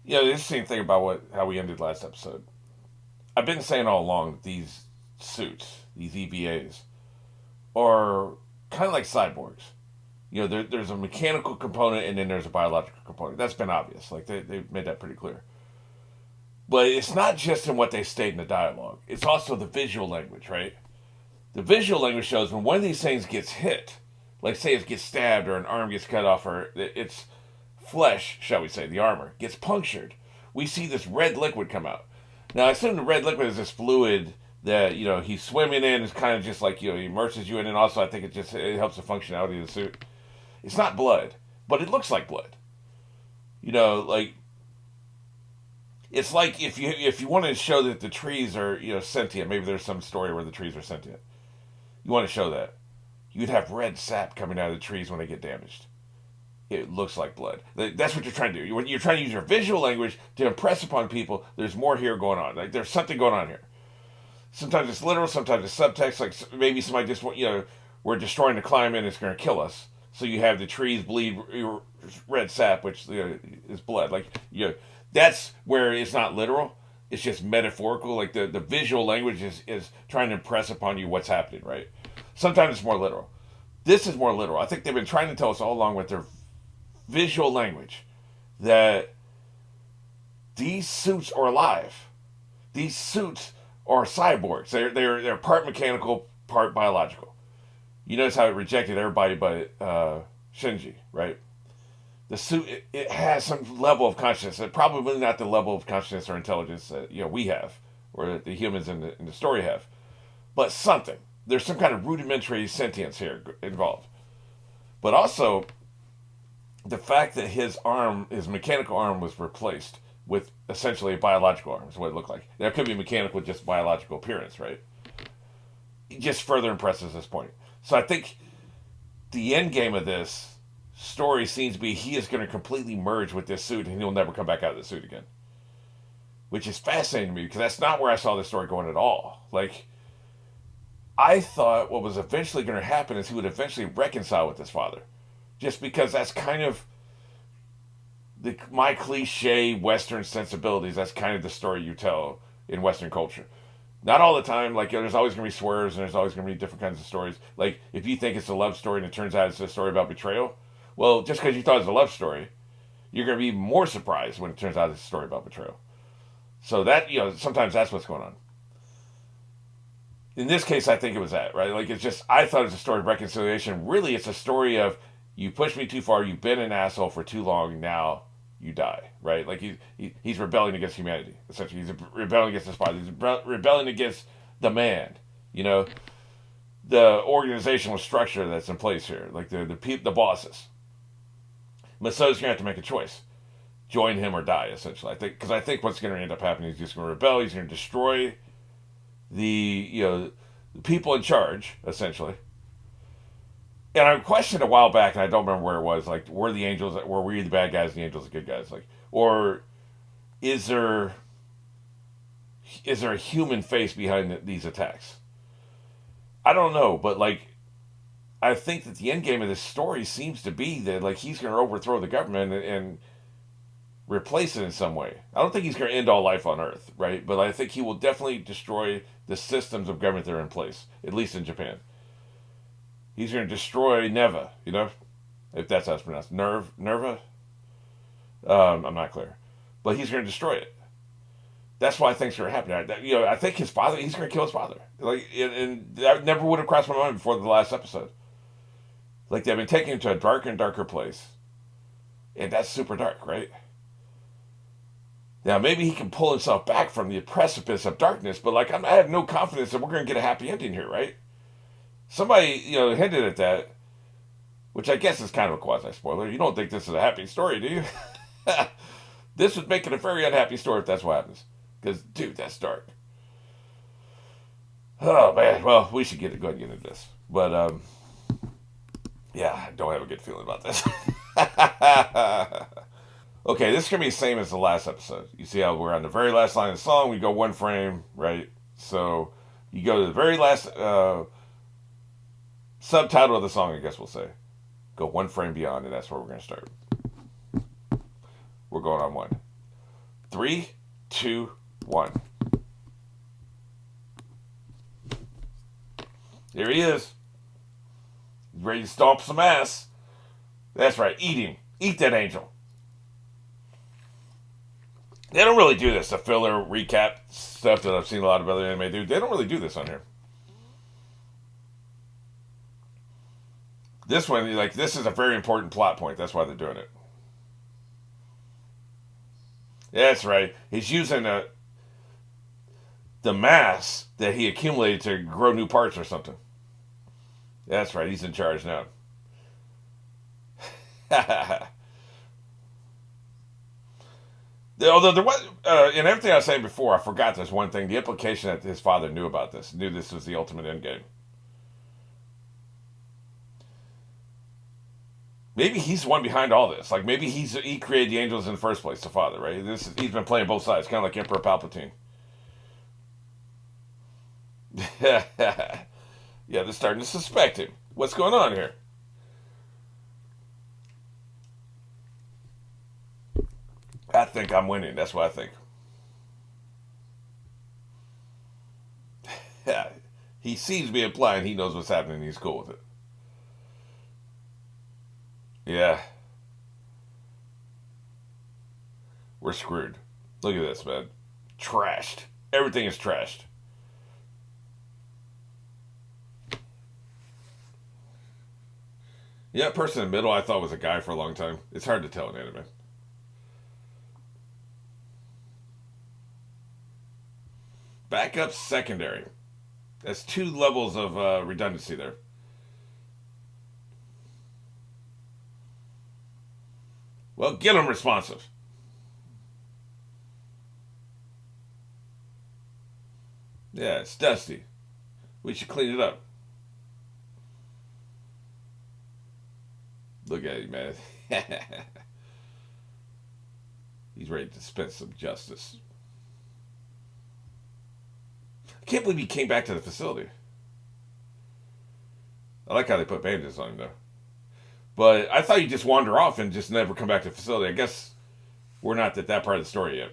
Yeah, the interesting thing about how we ended last episode. I've been saying all along that these suits, these EVAs, are kind of like cyborgs. There's a mechanical component and then there's a biological component. That's been obvious. Like they've made that pretty clear. But it's not just in what they state in the dialogue. It's also the visual language, right? The visual language shows when one of these things gets hit, like say it gets stabbed or an arm gets cut off or its flesh, shall we say, the armor, gets punctured. We see this red liquid come out. Now, I assume the red liquid is this fluid that, he's swimming in. It's kind of just like, he immerses you in. And also, I think it helps the functionality of the suit. It's not blood, but it looks like blood. Like it's like if you want to show that the trees are sentient. Maybe there's some story where the trees are sentient. You want to show that you'd have red sap coming out of the trees when they get damaged. It looks like blood. That's what you're trying to do. You're trying to use your visual language to impress upon people there's more here going on. Like there's something going on here. Sometimes it's literal, sometimes it's subtext. Like maybe somebody just we're destroying the climate and it's going to kill us. So you have the trees bleed red sap, which is blood. Like that's where it's not literal. It's just metaphorical. Like the visual language is trying to impress upon you what's happening, right? Sometimes it's more literal. This is more literal. I think they've been trying to tell us all along with their visual language that these suits are alive. These suits are cyborgs. They're part mechanical, part biological. You notice how it rejected everybody but Shinji, right? The suit it has some level of consciousness. Probably not the level of consciousness or intelligence that we have, or that the humans in the story have, but something. There's some kind of rudimentary sentience here involved. But also, the fact that his mechanical arm was replaced with essentially a biological arm is what it looked like. Now, it could be mechanical with just biological appearance, right? It just further impresses this point. So I think the end game of this story seems to be he is going to completely merge with this suit and he'll never come back out of the suit again. Which is fascinating to me because that's not where I saw this story going at all. Like, I thought what was eventually going to happen is he would eventually reconcile with his father. Just because that's kind of my cliche Western sensibilities. That's kind of the story you tell in Western culture. Not all the time. Like there's always going to be swerves and there's always going to be different kinds of stories. Like if you think it's a love story and it turns out it's a story about betrayal, well, just because you thought it was a love story, you're going to be more surprised when it turns out it's a story about betrayal. So that sometimes that's what's going on. In this case, I think it was that, right? Like it's just I thought it was a story of reconciliation. Really, it's a story of you pushed me too far. You've been an asshole for too long. Now you die, right? Like he's rebelling against humanity. Essentially, he's rebelling against his father. He's rebelling against the man. The organizational structure that's in place here, like the bosses. Maso's gonna have to make a choice: join him or die. Essentially, I think what's going to end up happening is he's going to rebel. He's going to destroy the people in charge, essentially. And I questioned a while back, and I don't remember where it was. Like, were we the bad guys and the angels the good guys? Like, or is there a human face behind these attacks? I don't know, but like, I think that the end game of this story seems to be that like he's going to overthrow the government and replace it in some way. I don't think he's going to end all life on Earth, right? But I think he will definitely destroy the systems of government that are in place, at least in Japan. He's going to destroy Neva, if that's how it's pronounced. Nerva? I'm not clear. But he's going to destroy it. That's why I think it's going to happen. I think he's going to kill his father. Like, and that never would have crossed my mind before the last episode. Like, they've been taking him to a darker and darker place. And that's super dark, right? Now, maybe he can pull himself back from the precipice of darkness, but like, I have no confidence that we're going to get a happy ending here, right? Somebody, hinted at that, which I guess is kind of a quasi spoiler. You don't think this is a happy story, do you? This would make it a very unhappy story if that's what happens. Because, dude, that's dark. Oh, man. Well, we should go ahead and get into this. But, yeah, I don't have a good feeling about this. Okay, this is going to be the same as the last episode. You see how we're on the very last line of the song. We go one frame, right? So you go to the very last subtitle of the song, I guess we'll say. Go one frame beyond, and that's where we're going to start. We're going on one. Three, two, one. Here he is. Ready to stomp some ass. That's right. Eat him. Eat that angel. They don't really do this. The filler recap stuff that I've seen a lot of other anime do. They don't really do this on here. This one, like, this is a very important plot point. That's why they're doing it. That's right. He's using the mass that he accumulated to grow new parts or something. That's right. He's in charge now. Although there was, in everything I was saying before, I forgot this one thing: the implication that his father knew about this, knew this was the ultimate end game. Maybe he's the one behind all this. Like maybe he created the angels in the first place, the father, right? He's been playing both sides, kind of like Emperor Palpatine. Yeah, they're starting to suspect him. What's going on here? I think I'm winning. That's what I think. Yeah, he seems to be implying he knows what's happening. He's cool with it. Yeah, we're screwed. Look at this, man. Trashed. Everything is trashed. Yeah, person in the middle I thought was a guy for a long time. It's hard to tell in anime. Backup secondary. That's two levels of redundancy there. Well, get them responsive. Yeah, it's dusty. We should clean it up. Look at him, man. He's ready to dispense some justice. I can't believe he came back to the facility. I like how they put bandages on him, though. But I thought he'd just wander off and just never come back to the facility. I guess we're not at that part of the story yet.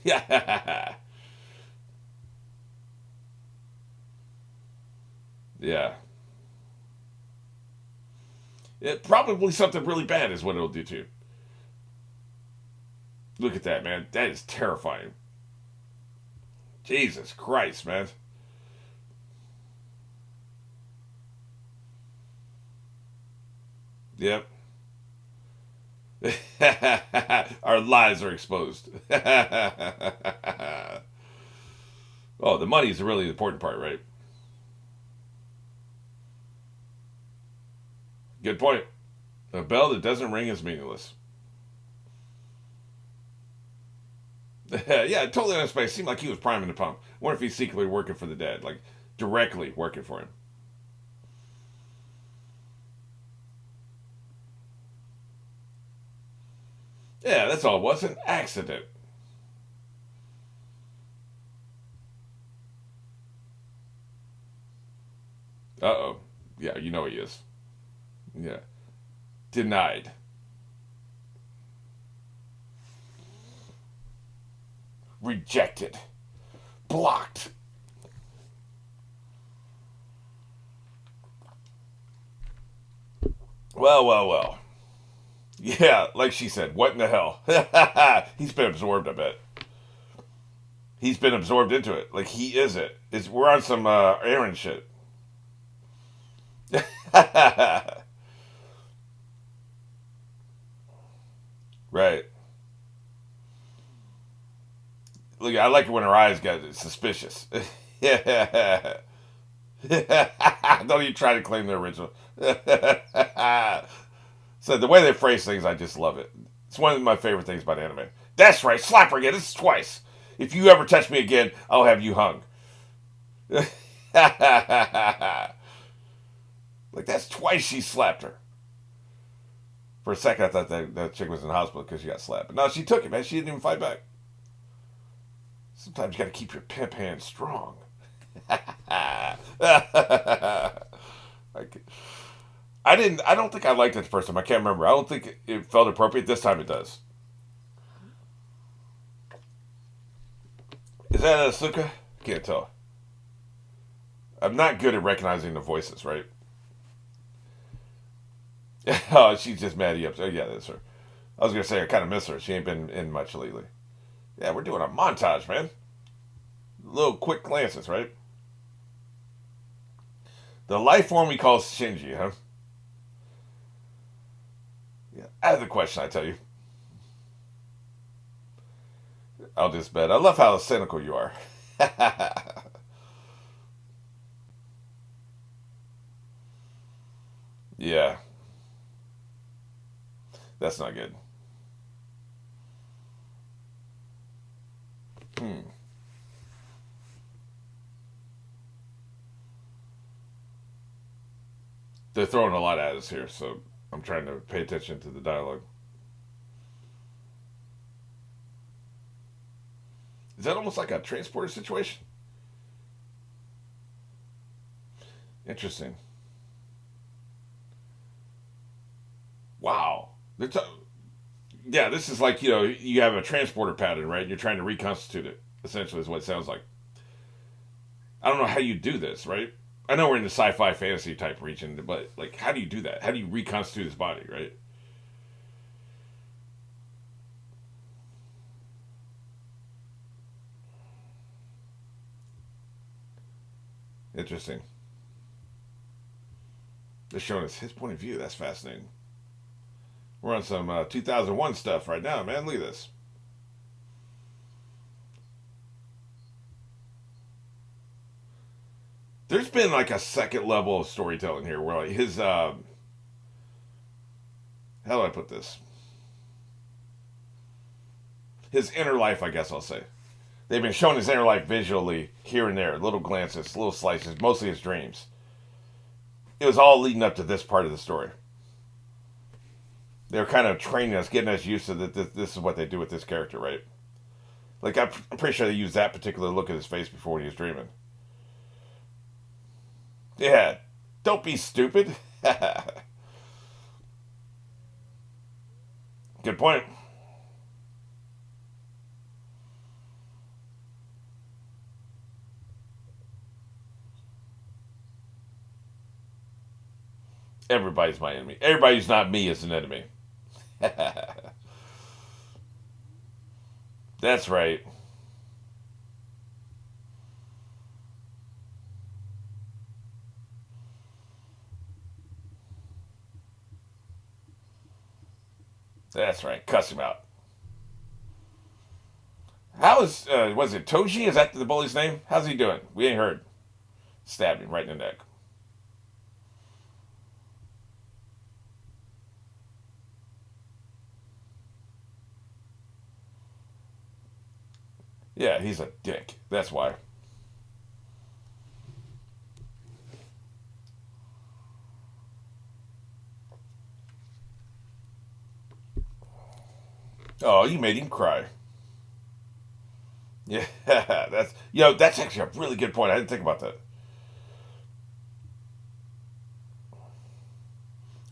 Yeah. Yeah. It probably something really bad is what it'll do to you. Look at that, man. That is terrifying. Jesus Christ, man. Yep. Our lives are exposed. Oh, the money is really the important part, right? Good point. A bell that doesn't ring is meaningless. Yeah, totally unexpected. It seemed like he was priming the pump. I wonder if he's secretly working for the dad, like directly working for him. Yeah, that's all it was. An accident. Uh oh. Yeah, you know he is. Yeah. Denied. Rejected. Blocked. Well, well, well. Yeah, like she said, what in the hell? He's been absorbed, I bet. He's been absorbed into it. Like he is it. We're on some Aaron shit. Right. Look, I like it when her eyes get suspicious. Yeah. Don't even try to claim the original. So the way they phrase things, I just love it. It's one of my favorite things about anime. That's right, slap her again. This is twice. If you ever touch me again, I'll have you hung. Like that's twice she slapped her. For a second, I thought that chick was in the hospital because she got slapped. But no, she took it, man. She didn't even fight back. Sometimes you got to keep your pimp hand strong. Like, I didn't. I don't think I liked it the first time. I can't remember. I don't think it felt appropriate. This time it does. Is that Asuka? Can't tell. I'm not good at recognizing the voices, right? Oh, she's just mad at you. Oh, yeah, that's her. I was gonna say I kind of miss her. She ain't been in much lately. Yeah, we're doing a montage, man. Little quick glances, right? The life form we call Shinji, huh? Yeah, out of the question, I tell you. I'll just bet. I love how cynical you are. Yeah, that's not good. Hmm. They're throwing a lot at us here, so I'm trying to pay attention to the dialogue. Is that almost like a transporter situation? Interesting. Wow. Yeah, this is like, you have a transporter pattern, right? You're trying to reconstitute it, essentially, is what it sounds like. I don't know how you do this, right? I know we're in the sci fi fantasy type region, but, like, how do you do that? How do you reconstitute his body, right? Interesting. They're showing us his point of view. That's fascinating. We're on some 2001 stuff right now, man. Look at this. There's been like a second level of storytelling here where like his how do I put this? His inner life, I guess I'll say. They've been showing his inner life visually here and there, little glances, little slices, mostly his dreams. It was all leading up to this part of the story. They were kind of training us, getting us used to that. This is what they do with this character, right? Like I'm pretty sure they used that particular look at his face before when he was dreaming. Yeah, don't be stupid. Good point. Everybody's my enemy. Everybody who's not me is an enemy. That's right. That's right. Cuss him out. How is was it Toji? Is that the bully's name? How's he doing? We ain't heard. Stabbed him right in the neck. Yeah, he's a dick. That's why. Oh, you made him cry. Yeah, that's actually a really good point. I didn't think about that.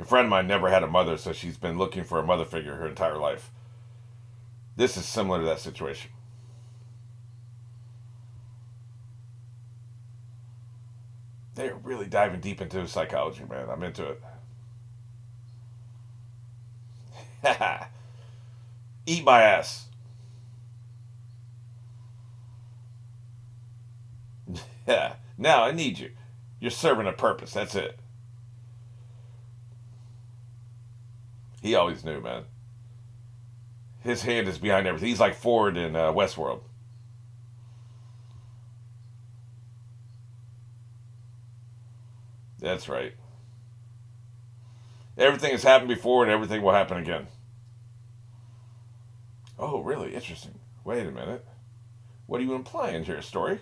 A friend of mine never had a mother, so she's been looking for a mother figure her entire life. This is similar to that situation. They're really diving deep into psychology, man. I'm into it. Eat my ass. Yeah. Now I need you. You're serving a purpose. That's it. He always knew, man. His hand is behind everything. He's like Ford in Westworld. That's right. Everything has happened before, and everything will happen again. Oh, really? Interesting. Wait a minute. What are you implying here, story?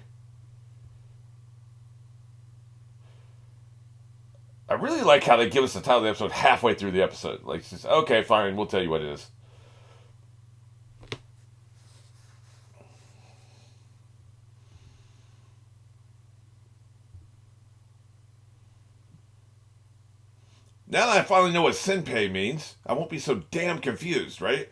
I really like how they give us the title of the episode halfway through the episode. Like, just, okay, fine, we'll tell you what it is. Now that I finally know what senpai means, I won't be so damn confused, right?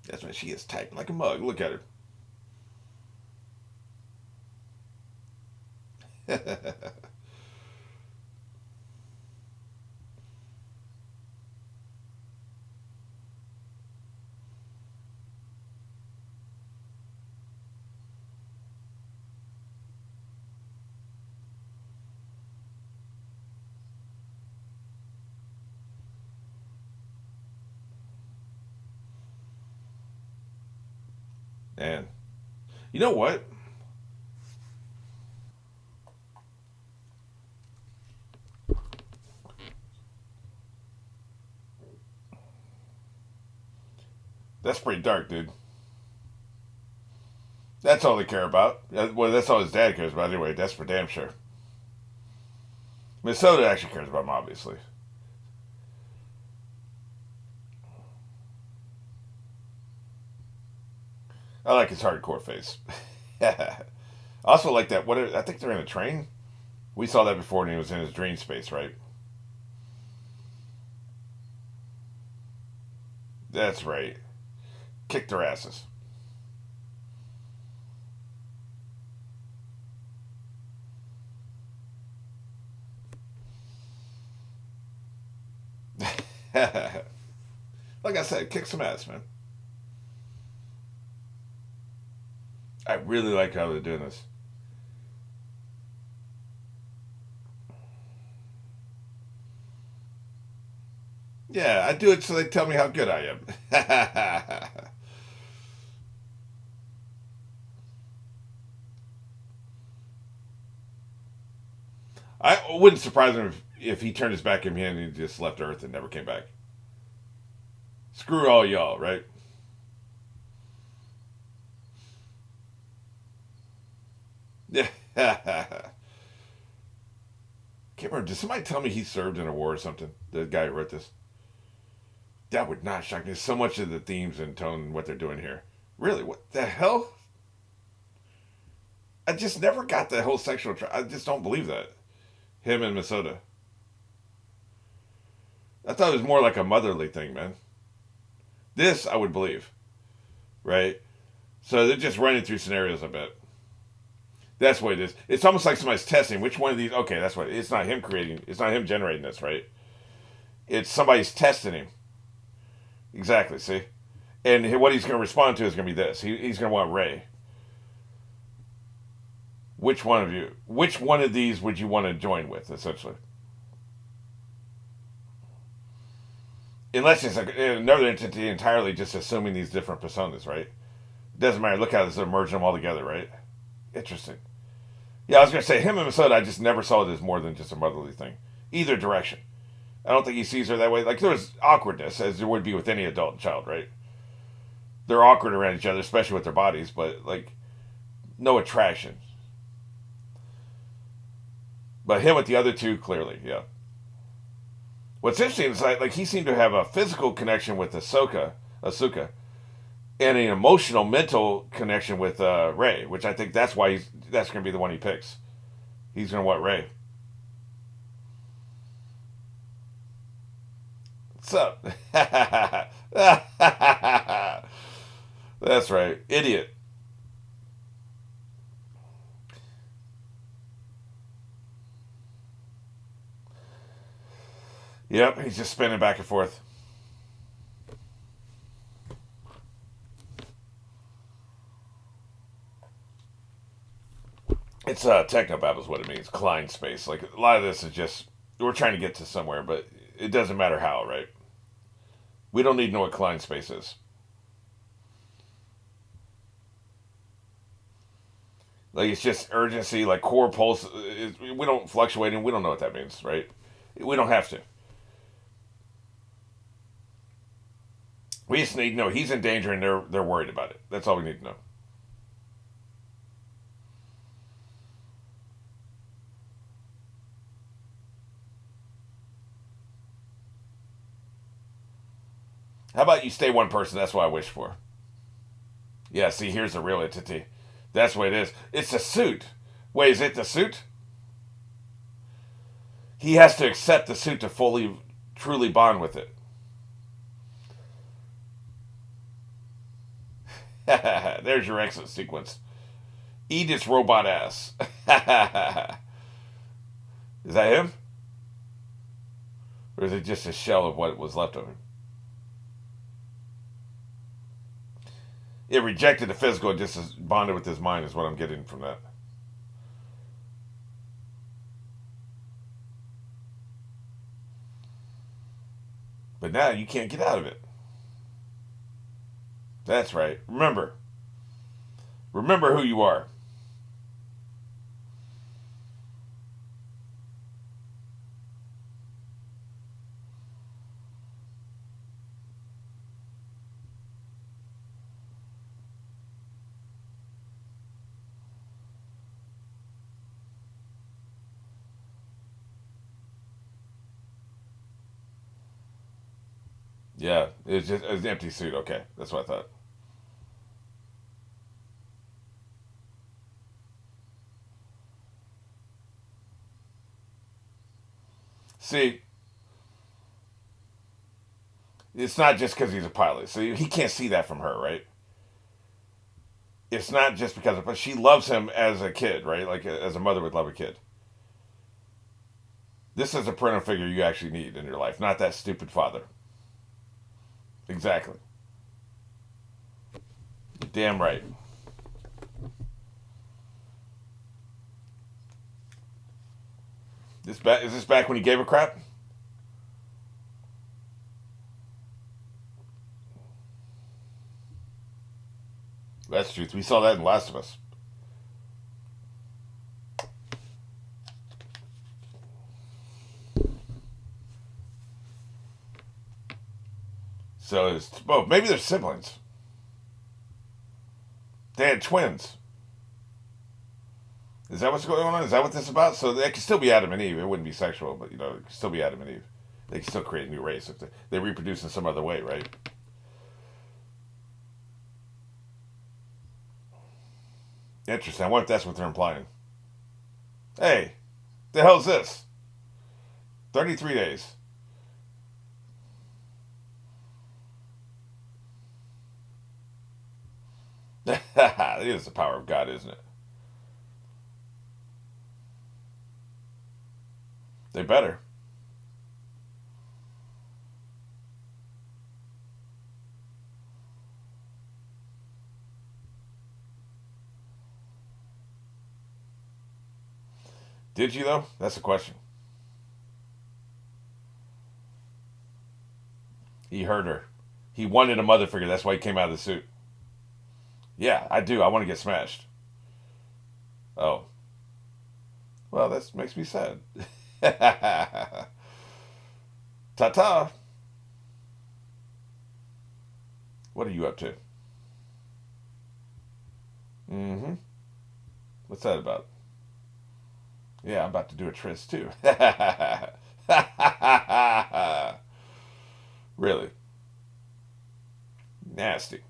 That's why she is typing like a mug. Look at her. Man, you know what? That's pretty dark, dude. That's all they care about. Well, that's all his dad cares about anyway. That's for damn sure. Minnesota actually cares about him, obviously. I like his hardcore face. I also like that. I think they're in a train. We saw that before when he was in his dream space, right? That's right. Kick their asses. Like I said, kick some ass, man. I really like how they're doing this. Yeah, I do it so they tell me how good I am. I wouldn't surprise him if he turned his back on me and he just left Earth and never came back. Screw all y'all, right? Yeah. Can't remember. Did somebody tell me he served in a war or something? The guy who wrote this. That would not shock me. So much of the themes and tone and what they're doing here. Really, what the hell? I just never got the whole sexual. I just don't believe that. Him and Minnesota. I thought it was more like a motherly thing, man. This I would believe, right? So they're just running through scenarios. I bet that's what it is. It's almost like somebody's testing which one of these. Okay, that's what. It's not him creating. It's not him generating this, right? It's somebody's testing him. Exactly. See, and what he's going to respond to is going to be this. He's going to want Ray. Which one of you? Which one of these would you want to join with? Essentially, unless it's another entity entirely just assuming these different personas, right? It doesn't matter. Look how this merging them all together, right? Interesting. Yeah, I was gonna say him and Minnesota. I just never saw it as more than just a motherly thing, either direction. I don't think he sees her that way. Like there's awkwardness as there would be with any adult and child, right? They're awkward around each other, especially with their bodies, but like no attraction. But him with the other two, clearly, yeah. What's interesting is like he seemed to have a physical connection with Asuka, and an emotional, mental connection with Ray, which I think that's going to be the one he picks. He's going to want Ray. What's up? That's right, idiot. Yep, he's just spinning back and forth. It's technobabble is what it means. Klein space. Like a lot of this is just we're trying to get to somewhere, but it doesn't matter how, right? We don't need to know what Klein space is. Like it's just urgency, like core pulse. We don't fluctuate, and we don't know what that means, right? We don't have to. We just need to know he's in danger, and they're worried about it. That's all we need to know. How about you stay one person? That's what I wish for. Yeah, see, here's the real entity. That's what it is. It's a suit. Wait, is it the suit? He has to accept the suit to fully, truly bond with it. There's your exit sequence. Eat its robot ass. Is that him? Or is it just a shell of what was left of him? It rejected the physical and just bonded with his mind, is what I'm getting from that. But now you can't get out of it. That's right. Remember. Remember who you are. Yeah, it's an empty suit. Okay, that's what I thought. See, it's not just because he's a pilot. So he can't see that from her, right? It's not just because of, but she loves him as a kid, right? Like as a mother would love a kid. This is a parental figure you actually need in your life, not that stupid father. Exactly. Damn right. Is this back when he gave a crap? That's the truth. We saw that in Last of Us. So it's well, maybe they're siblings. They had twins. Is that what's going on? Is that what this is about? So they could still be Adam and Eve. It wouldn't be sexual, but it could still be Adam and Eve. They can still create a new race if they reproduce in some other way, right? Interesting. I wonder if that's what they're implying. Hey, the hell's this? 33 days. It is the power of God, isn't it? They better. Did you, though? That's the question. He heard her. He wanted a mother figure. That's why he came out of the suit. Yeah, I do. I want to get smashed. Oh. Well, that makes me sad. Ta ta. What are you up to? Mm hmm. What's that about? Yeah, I'm about to do a tryst too. Really? Nasty.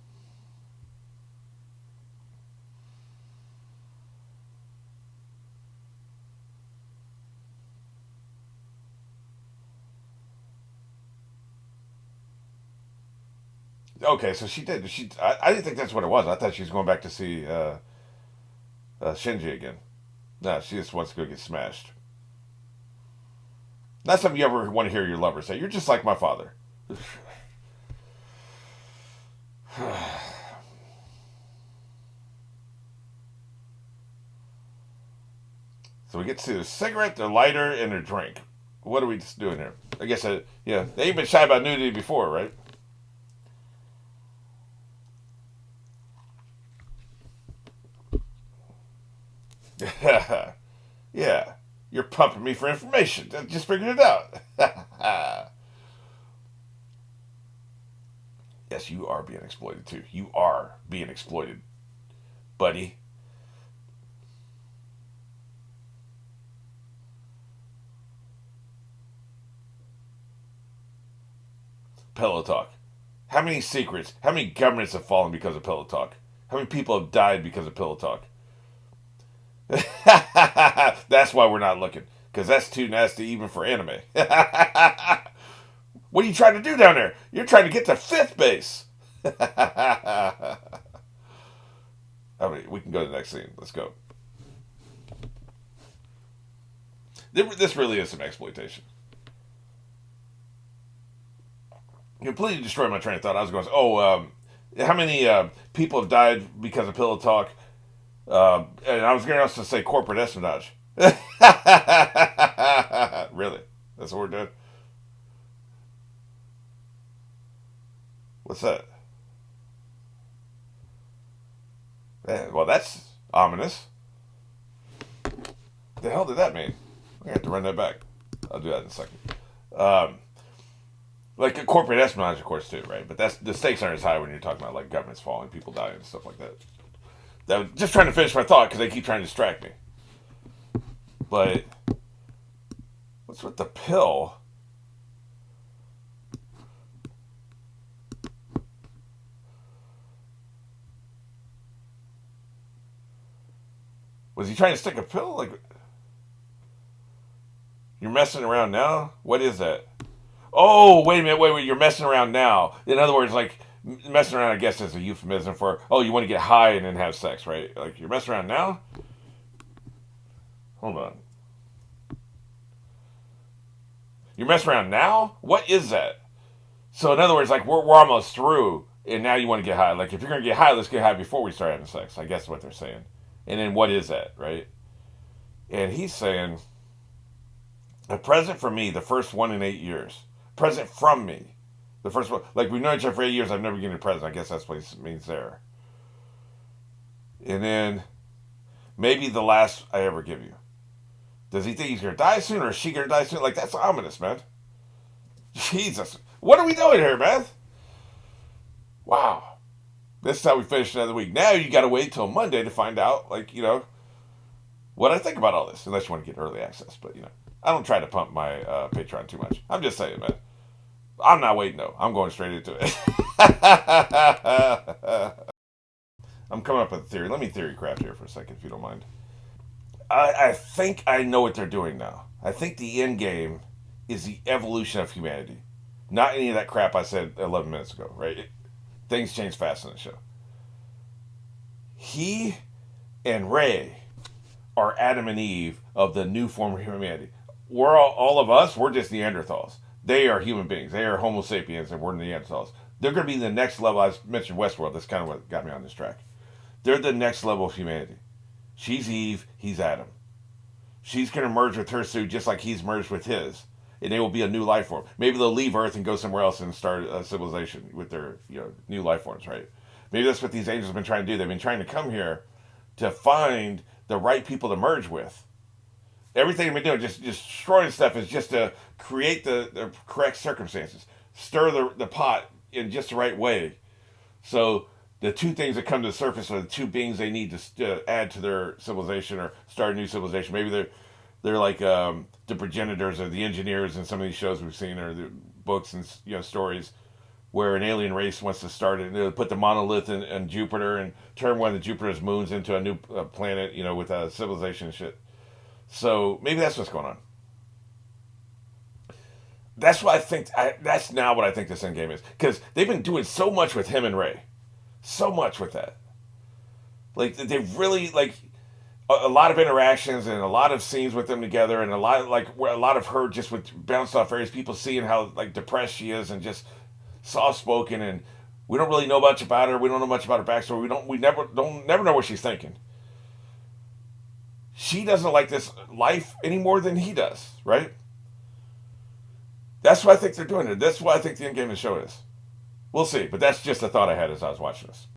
Okay, so she did. I didn't think that's what it was. I thought she was going back to see Shinji again. No, she just wants to go get smashed. That's something you ever want to hear your lover say. You're just like my father. So we get to the cigarette, the lighter, and the drink. What are we just doing here? I guess, yeah, they ain't been shy about nudity before, right? Yeah, you're pumping me for information. I just figured it out. Yes, you are being exploited too. You are being exploited, buddy. Pillow talk. How many secrets? How many governments have fallen because of pillow talk? How many people have died because of pillow talk? That's why we're not looking. Because that's too nasty even for anime. What are you trying to do down there? You're trying to get to fifth base. I mean, we can go to the next scene. Let's go. This really is some exploitation. Completely destroyed my train of thought. I was going, how many people have died because of pillow talk? And I was going to say corporate espionage. Really? That's what we're doing? What's that? Well, that's ominous. The hell did that mean? I have to run that back. I'll do that in a second. Um, like a corporate espionage, of course, too, right? But that's the stakes aren't as high when you're talking about like governments falling, people dying, and stuff like that. That was just trying to finish my thought because they keep trying to distract me. But what's with the pill? Was he trying to stick a pill? Like, you're messing around now? What is that? Oh, wait a minute, wait, you're messing around now. In other words, like, messing around, I guess, is a euphemism for, oh, you want to get high and then have sex, right? Like, you're messing around now? Hold on. You're messing around now? What is that? So, in other words, like, we're almost through, and now you want to get high. Like, if you're going to get high, let's get high before we start having sex. I guess what they're saying. And then what is that, right? And he's saying, a present for me, the first one in 8 years. Present from me. The first one. Like, we've known each other for 8 years. I've never given you a present. I guess that's what he means there. And then, maybe the last I ever give you. Does he think he's going to die soon, or is she going to die soon? Like, that's ominous, man. Jesus. What are we doing here, man? Wow. This is how we finish another week. Now you got to wait till Monday to find out, like, what I think about all this. Unless you want to get early access. But, I don't try to pump my Patreon too much. I'm just saying, man. I'm not waiting, though. I'm going straight into it. I'm coming up with a theory. Let me theory craft here for a second, if you don't mind. I think I know what they're doing now. I think the end game is the evolution of humanity. Not any of that crap I said 11 minutes ago, right? Things change fast in the show. He and Ray are Adam and Eve of the new form of humanity. We're all of us, we're just Neanderthals. They are human beings. They are Homo sapiens, and we're Neanderthals. They're going to be the next level. I mentioned Westworld. That's kind of what got me on this track. They're the next level of humanity. She's Eve. He's Adam. She's going to merge with her suit just like he's merged with his. And they will be a new life form. Maybe they'll leave Earth and go somewhere else and start a civilization with their new life forms, right? Maybe that's what these angels have been trying to do. They've been trying to come here to find the right people to merge with. Everything they've been doing, just destroying stuff, is just to create the correct circumstances. Stir the pot in just the right way. So the two things that come to the surface are the two beings they need to add to their civilization or start a new civilization. Maybe they're like the progenitors or the engineers in some of these shows we've seen, or the books and stories where an alien race wants to start it. They'll put the monolith in Jupiter and turn one of the Jupiter's moons into a new planet, with a civilization and shit. So maybe that's what's going on. That's what I think. That's now what I think this endgame is, because they've been doing so much with him and Ray, so much with that. Like they've really a lot of interactions and a lot of scenes with them together, and a lot of her just with bounced off various people, seeing how depressed she is and just soft spoken, and we don't really know much about her. We don't know much about her backstory. We never know what she's thinking. She doesn't like this life any more than he does, right? That's what I think they're doing. That's what I think the end game of the show is. We'll see, but that's just a thought I had as I was watching this.